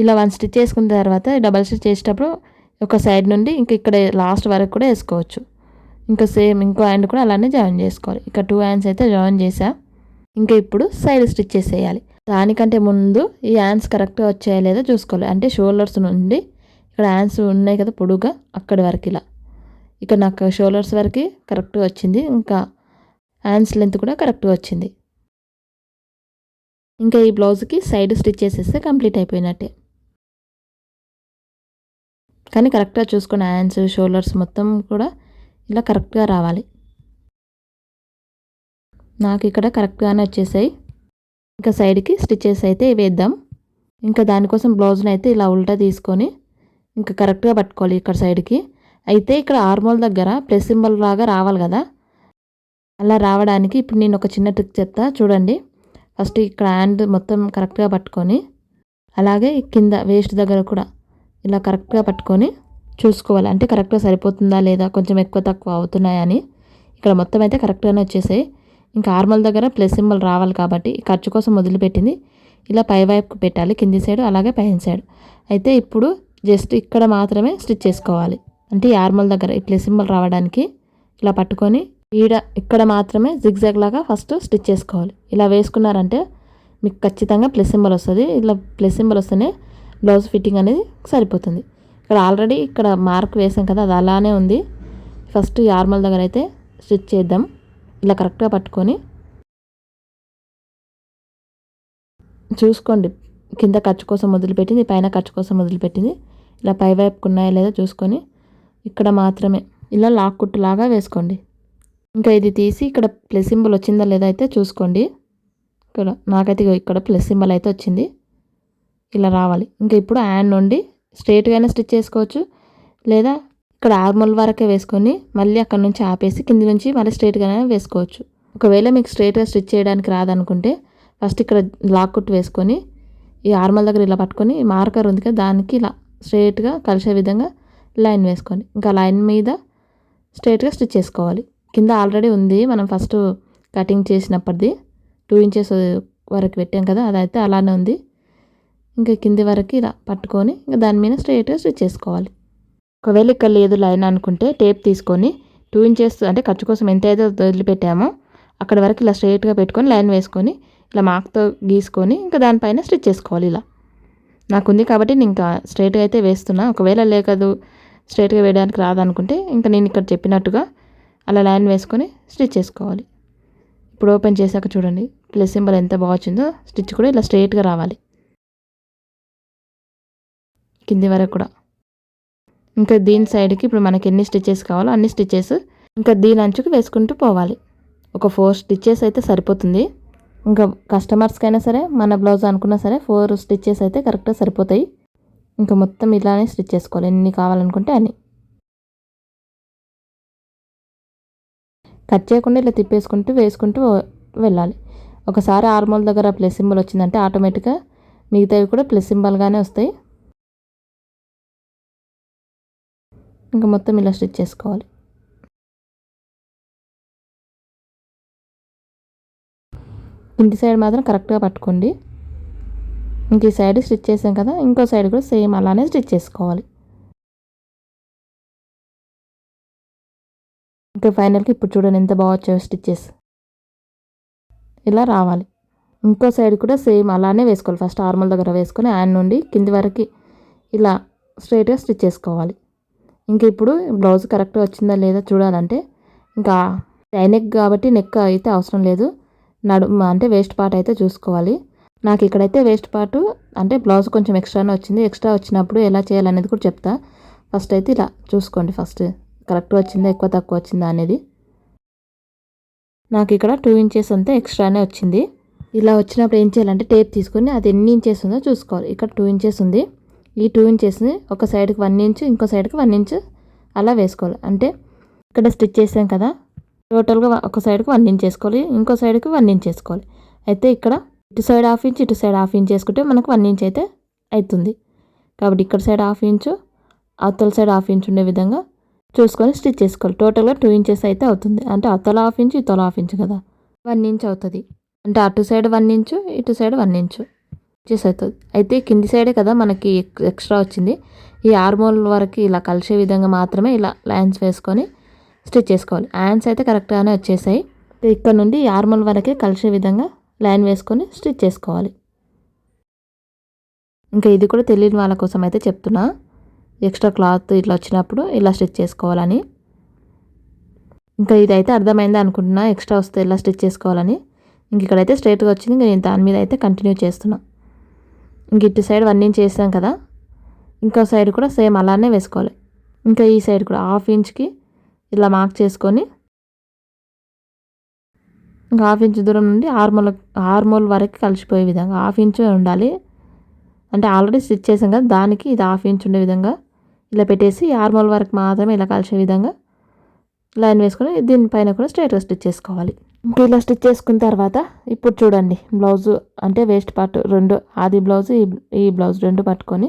ఇలా 1 స్టిచ్ చేసుకున్న తర్వాత డబల్ స్టిచ్ చేసేటప్పుడు ఒక సైడ్ నుండి ఇంకా ఇక్కడ లాస్ట్ వరకు కూడా వేసుకోవచ్చు. ఇంకా సేమ్ ఇంకో హ్యాండ్ కూడా అలానే జాయిన్ చేసుకోవాలి. ఇక్కడ 2 హ్యాండ్స్ అయితే జాయిన్ చేసా. ఇంకా ఇప్పుడు సైడ్ స్టిచ్ చేసేయాలి. దానికంటే ముందు ఈ హ్యాండ్స్ కరెక్ట్గా వచ్చాయా లేదా చూసుకోవాలి. అంటే షోల్డర్స్ నుండి ఇక్కడ హ్యాండ్స్ ఉన్నాయి కదా పొడుగా, అక్కడి వరకు ఇలా ఇక్కడ నాకు షోల్డర్స్ వరకు కరెక్ట్గా వచ్చింది. ఇంకా హ్యాండ్స్ లెంత్ కూడా కరెక్ట్గా వచ్చింది. ఇంకా ఈ బ్లౌజ్కి సైడ్ స్టిచ్ చేసేస్తే కంప్లీట్ అయిపోయినట్టే. కానీ కరెక్ట్గా చూసుకుని హ్యాండ్స్ షోల్డర్స్ మొత్తం కూడా ఇలా కరెక్ట్గా రావాలి. నాకు ఇక్కడ కరెక్ట్గానే వచ్చేసాయి. ఇంకా సైడ్కి స్టిచెస్ అయితే వేద్దాం. ఇంకా దానికోసం బ్లౌజ్ని అయితే ఇలా ఉల్టా తీసుకొని ఇంకా కరెక్ట్గా పట్టుకోవాలి ఇక్కడ సైడ్కి. అయితే ఇక్కడ ఆర్మోల్ దగ్గర ప్రెస్ సింబల్ లాగా రావాలి కదా, అలా రావడానికి ఇప్పుడు నేను ఒక చిన్న ట్రిక్ చెప్తా చూడండి. ఫస్ట్ ఇక్కడ హ్యాండ్ మొత్తం కరెక్ట్గా పట్టుకొని అలాగే కింద వేస్ట్ దగ్గర కూడా ఇలా కరెక్ట్గా పట్టుకొని చూసుకోవాలి. అంటే కరెక్ట్గా సరిపోతుందా లేదా, కొంచెం ఎక్కువ తక్కువ అవుతున్నాయని. ఇక్కడ మొత్తం అయితే కరెక్ట్గానే వచ్చేసాయి. ఇంకా ఆర్మల్ దగ్గర ప్లస్ సింబల్ రావాలి కాబట్టి ఖర్చు కోసం వదిలిపెట్టింది ఇలా పై వైపుకు పెట్టాలి, కింది సైడ్ అలాగే పైన సైడ్. అయితే ఇప్పుడు జస్ట్ ఇక్కడ మాత్రమే స్టిచ్ చేసుకోవాలి. అంటే ఈ ఆర్మల్ దగ్గర ఈ ప్లస్ సింబల్ రావడానికి ఇలా పట్టుకొని ఇక్కడ మాత్రమే జిగ్జాగ్ లాగా ఫస్ట్ స్టిచ్ చేసుకోవాలి. ఇలా వేసుకున్నారంటే మీకు ఖచ్చితంగా ప్లస్ సింబల్ వస్తుంది. ఇలా ప్లస్ సింబల్ వస్తేనే బ్లౌజ్ ఫిట్టింగ్ అనేది సరిపోతుంది. ఇక్కడ ఆల్రెడీ ఇక్కడ మార్క్ వేసాం కదా, అది అలానే ఉంది. ఫస్ట్ ఈ ఆర్మల్ దగ్గర అయితే స్టిచ్ చేద్దాం. ఇలా కరెక్ట్గా పట్టుకొని చూసుకోండి, కింద ఖర్చు కోసం వదిలిపెట్టింది, పైన ఖర్చు కోసం వదిలిపెట్టింది. ఇలా పై వైపుకు ఉన్నాయా లేదా చూసుకొని ఇక్కడ మాత్రమే ఇలా లాక్ కుట్టులాగా వేసుకోండి. ఇంకా ఇది తీసి ఇక్కడ ప్లస్ సింబల్ వచ్చిందా లేదా అయితే చూసుకోండి. ఇక్కడ నాకైతే ఇక్కడ ప్లస్ సింబల్ అయితే వచ్చింది, ఇలా రావాలి. ఇంకా ఇప్పుడు హ్యాండ్ నుండి స్ట్రైట్గానే స్టిచ్ చేసుకోవచ్చు, లేదా ఇక్కడ ఆర్మల్ వరకే వేసుకొని మళ్ళీ అక్కడ నుంచి ఆపేసి కింది నుంచి మళ్ళీ స్ట్రైట్గానే వేసుకోవచ్చు. ఒకవేళ మీకు స్ట్రైట్గా స్టిచ్ చేయడానికి రాదనుకుంటే ఫస్ట్ ఇక్కడ లాక్ కుట్టు వేసుకొని ఈ ఆర్మల్ దగ్గర ఇలా పట్టుకొని మార్కర్ ఉంది కదా, దానికి ఇలా స్ట్రైట్గా కలిసే విధంగా లైన్ వేసుకోండి. ఇంకా లైన్ మీద స్ట్రైట్గా స్టిచ్ చేసుకోవాలి. కింద ఆల్రెడీ ఉంది, మనం ఫస్ట్ కటింగ్ చేసినప్పటిది 2 ఇంచెస్ వరకు పెట్టాం కదా, అదైతే అలానే ఉంది. ఇంకా కింది వరకు ఇలా పట్టుకొని ఇంకా దాని మీద స్ట్రైట్గా స్టిచ్ చేసుకోవాలి. ఒకవేళ ఇక్కడ లేదు లైన్ అనుకుంటే టేప్ తీసుకొని 2 ఇంచెస్ అంటే ఖర్చు కోసం ఎంత అయితే వదిలిపెట్టామో అక్కడ వరకు ఇలా స్ట్రైట్గా పెట్టుకొని లైన్ వేసుకొని ఇలా మార్క్తో గీసుకొని ఇంకా దానిపైన స్టిచ్ చేసుకోవాలి. ఇలా నాకుంది కాబట్టి నేను ఇంకా స్ట్రైట్గా అయితే వేస్తున్నా. ఒకవేళ లేకదు స్ట్రైట్గా వేయడానికి రాదనుకుంటే ఇంకా నేను ఇక్కడ చెప్పినట్టుగా అలా లైన్ వేసుకొని స్టిచ్ చేసుకోవాలి. ఇప్పుడు ఓపెన్ చేశాక చూడండి ప్లస్ సింబల్ ఎంత బాగా వచ్చిందో. స్టిచ్ కూడా ఇలా స్ట్రైట్గా రావాలి కింది వరకు కూడా. ఇంకా దీని సైడ్కి ఇప్పుడు మనకి ఎన్ని స్టిచెస్ కావాలో అన్ని స్టిచెస్ ఇంకా దీని అంచుకు వేసుకుంటూ పోవాలి. ఒక 4 స్టిచెస్ అయితే సరిపోతుంది. ఇంకా కస్టమర్స్కైనా సరే మన బ్లౌజ్ అనుకున్నా సరే 4 స్టిచెస్ అయితే కరెక్ట్గా సరిపోతాయి. ఇంకా మొత్తం ఇలానే స్టిచ్ చేసుకోవాలి ఎన్ని కావాలనుకుంటే అన్ని. కట్ చేయకుండా ఇలా తిప్పేసుకుంటూ వేసుకుంటూ వెళ్ళాలి. ఒకసారి ఆర్మోల్ దగ్గర ప్లస్ సింబల్ వచ్చిందంటే ఆటోమేటిక్గా మిగతావి కూడా ప్లస్ సింబల్గానే వస్తాయి. ఇంకా మొత్తం ఇలా స్టిచ్ చేసుకోవాలి. ఇంటి సైడ్ మాత్రం కరెక్ట్గా పట్టుకోండి. ఇంక ఈ సైడ్ స్టిచ్ చేసాం కదా, ఇంకో సైడ్ కూడా సేమ్ అలానే స్టిచ్ చేసుకోవాలి. ఇంకా ఫైనల్గా ఇప్పుడు చూడండి ఎంత బాగా వచ్చాయో స్టిచ్చెస్. ఇలా రావాలి. ఇంకో సైడ్ కూడా సేమ్ అలానే వేసుకోవాలి. ఫస్ట్ ఆర్మల్ దగ్గర వేసుకొని హ్యాండ్ నుండి కింది వరకు ఇలా స్ట్రైట్గా స్టిచ్ చేసుకోవాలి. ఇంక ఇప్పుడు బ్లౌజ్ కరెక్ట్గా వచ్చిందా లేదా చూడాలంటే ఇంకా హై నెక్ కాబట్టి నెక్ అయితే అవసరం లేదు, నడుము అంటే వేస్ట్ పార్ట్ అయితే చూసుకోవాలి. నాకు ఇక్కడైతే వేస్ట్ పార్ట్ అంటే బ్లౌజ్ కొంచెం ఎక్స్ట్రానే వచ్చింది. ఎక్స్ట్రా వచ్చినప్పుడు ఎలా చేయాలనేది కూడా చెప్తా. ఫస్ట్ అయితే ఇలా చూసుకోండి, ఫస్ట్ కరెక్ట్గా వచ్చిందా ఎక్కువ తక్కువ వచ్చిందా అనేది. నాకు ఇక్కడ 2 ఇంచెస్ అంతా ఎక్స్ట్రానే వచ్చింది. ఇలా వచ్చినప్పుడు ఏం చేయాలంటే టేప్ తీసుకొని అది ఎన్ని ఇంచెస్ ఉందో చూసుకోవాలి. ఇక్కడ 2 ఇంచెస్ ఉంది. ఈ 2 ఇంచెస్ని ఒక సైడ్కి 1 ఇంచ్ ఇంకో సైడ్కి 1 ఇంచ్ అలా వేసుకోవాలి. అంటే ఇక్కడ స్టిచ్ చేసాం కదా, టోటల్గా ఒక సైడ్కి 1 ఇంచ్ వేసుకోవాలి, ఇంకో సైడ్కి 1 ఇంచ్ వేసుకోవాలి. అయితే ఇక్కడ ఇటు సైడ్ హాఫ్ ఇంచ్ ఇటు సైడ్ హాఫ్ ఇంచ్ వేసుకుంటే మనకు 1 ఇంచ్ అయితే అవుతుంది. కాబట్టి ఇక్కడ సైడ్ హాఫ్ ఇంచు అవతల సైడ్ హాఫ్ ఇంచ్ ఉండే విధంగా చూసుకొని స్టిచ్ చేసుకోవాలి. టోటల్గా 2 ఇంచెస్ అయితే అవుతుంది. అంటే అవతల హాఫ్ ఇంచ్ ఇతల హాఫ్ ఇంచ్ కదా, 1 ఇంచ్ అవుతుంది. అంటే అటు సైడ్ 1 ఇంచు ఇటు సైడ్ 1 ఇంచు ఇంచెస్ అవుతుంది. అయితే కింది సైడే కదా మనకి ఎక్స్ట్రా వచ్చింది. ఈ ఆర్మోల్ వరకు ఇలా కలిసే విధంగా మాత్రమే ఇలా లైన్స్ వేసుకొని స్టిచ్ చేసుకోవాలి. హ్యాండ్స్ అయితే కరెక్ట్గానే వచ్చేసాయి. ఇక్కడ నుండి ఈ ఆర్మోల్ వరకే కలిసే విధంగా లైన్ వేసుకొని స్టిచ్ చేసుకోవాలి. ఇంకా ఇది కూడా తెలియని వాళ్ళ కోసం అయితే చెప్తున్నా, ఎక్స్ట్రా క్లాత్ ఇట్లా వచ్చినప్పుడు ఇలా స్టిచ్ చేసుకోవాలని. ఇంకా ఇదైతే అర్థమైంది అనుకుంటున్నా, ఎక్స్ట్రా వస్తే ఇలా స్టిచ్ చేసుకోవాలని. ఇంక ఇక్కడైతే స్ట్రైట్గా వచ్చింది. ఇంకా నేను దాని మీద అయితే కంటిన్యూ చేస్తున్నా. ఇంక ఇటు సైడ్ 1 ఇంచ్ వేసాం కదా, ఇంకో సైడ్ కూడా సేమ్ అలానే వేసుకోవాలి. ఇంకా ఈ సైడ్ కూడా హాఫ్ ఇంచ్కి ఇలా మార్క్ చేసుకొని ఇంకా హాఫ్ ఇంచ్ దూరం నుండి ఆర్మోల్ వరకు కలిసిపోయే విధంగా హాఫ్ ఇంచ్ ఉండాలి. అంటే ఆల్రెడీ స్టిచ్ చేసాం కదా, దానికి ఇది హాఫ్ ఇంచ్ ఉండే విధంగా ఇలా పెట్టేసి ఆర్మోల్ వరకు మాత్రమే ఇలా కలిసే విధంగా లైన్ వేసుకొని దీనిపైన కూడా స్ట్రైట్గా స్టిచ్ చేసుకోవాలి. ఇంకా ఇలా స్టిచ్ చేసుకున్న తర్వాత ఇప్పుడు చూడండి బ్లౌజు అంటే వేస్ట్ పార్ట్ రెండు, ఆది బ్లౌజు ఈ బ్లౌజ్ రెండు పట్టుకొని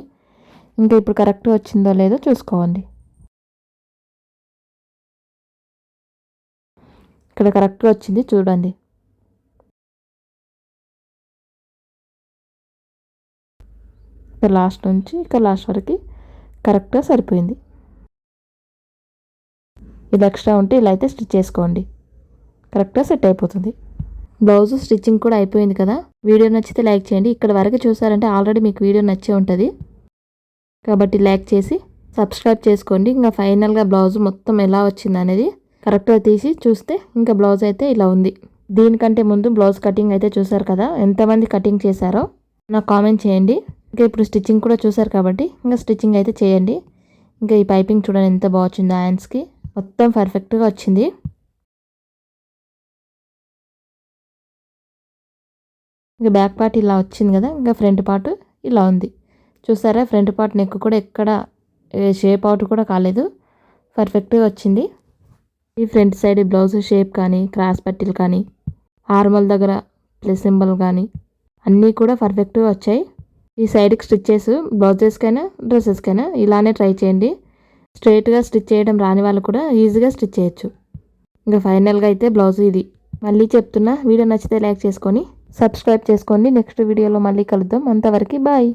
ఇంకా ఇప్పుడు కరెక్ట్గా వచ్చిందో లేదో చూసుకోండి. ఇక్కడ కరెక్ట్గా వచ్చింది చూడండి. ఇక్కడ లాస్ట్ నుంచి ఇక్కడ లాస్ట్ వరకు కరెక్ట్గా సరిపోయింది. ఇది ఎక్స్ట్రా ఉంటే ఇలా అయితే స్టిచ్ చేసుకోండి, కరెక్ట్గా సెట్ అయిపోతుంది. బ్లౌజ్ స్టిచ్చింగ్ కూడా అయిపోయింది కదా. వీడియో నచ్చితే లైక్ చేయండి. ఇక్కడ వరకు చూసారంటే ఆల్రెడీ మీకు వీడియో నచ్చే ఉంటుంది కాబట్టి లైక్ చేసి సబ్స్క్రైబ్ చేసుకోండి. ఇంకా ఫైనల్గా బ్లౌజ్ మొత్తం ఎలా వచ్చింది అనేది కరెక్ట్గా తీసి చూస్తే ఇంకా బ్లౌజ్ అయితే ఇలా ఉంది. దీనికంటే ముందు బ్లౌజ్ కటింగ్ అయితే చూసారు కదా, ఎంతమంది కటింగ్ చేశారో నాకు కామెంట్ చేయండి. ఇంకా ఇప్పుడు స్టిచ్చింగ్ కూడా చూసారు కాబట్టి ఇంకా స్టిచ్చింగ్ అయితే చేయండి. ఇంకా ఈ పైపింగ్ చూడండి ఎంత బాగా వచ్చిందో, హ్యాండ్స్కి మొత్తం పర్ఫెక్ట్గా వచ్చింది. ఇంకా బ్యాక్ పార్ట్ ఇలా వచ్చింది కదా, ఇంకా ఫ్రంట్ పార్ట్ ఇలా ఉంది చూసారా. ఫ్రంట్ పార్ట్ నెక్ కూడా ఎక్కడ షేప్ అవుట్ కూడా కాలేదు, పర్ఫెక్ట్గా వచ్చింది. ఈ ఫ్రంట్ సైడ్ బ్లౌజ్ షేప్ కానీ క్రాస్ పట్టీలు కానీ ఆర్మల్ దగ్గర ప్లస్ సింబల్ కానీ అన్నీ కూడా పర్ఫెక్ట్గా వచ్చాయి. ఈ సైడ్కి స్టిచ్చెస్ బ్లౌజెస్కైనా డ్రెస్సెస్కైనా ఇలానే ట్రై చేయండి. స్ట్రైట్గా స్టిచ్ చేయడం రాని వాళ్ళు కూడా ఈజీగా స్టిచ్ చేయొచ్చు. ఇంకా ఫైనల్గా అయితే బ్లౌజ్ ఇది. మళ్ళీ చెప్తున్నా, వీడియో నచ్చితే లైక్ చేసుకొని సబ్స్క్రైబ్ చేసుకోండి. నెక్స్ట్ వీడియోలో మళ్ళీ కలుద్దాం. అంతవరకు బాయ్.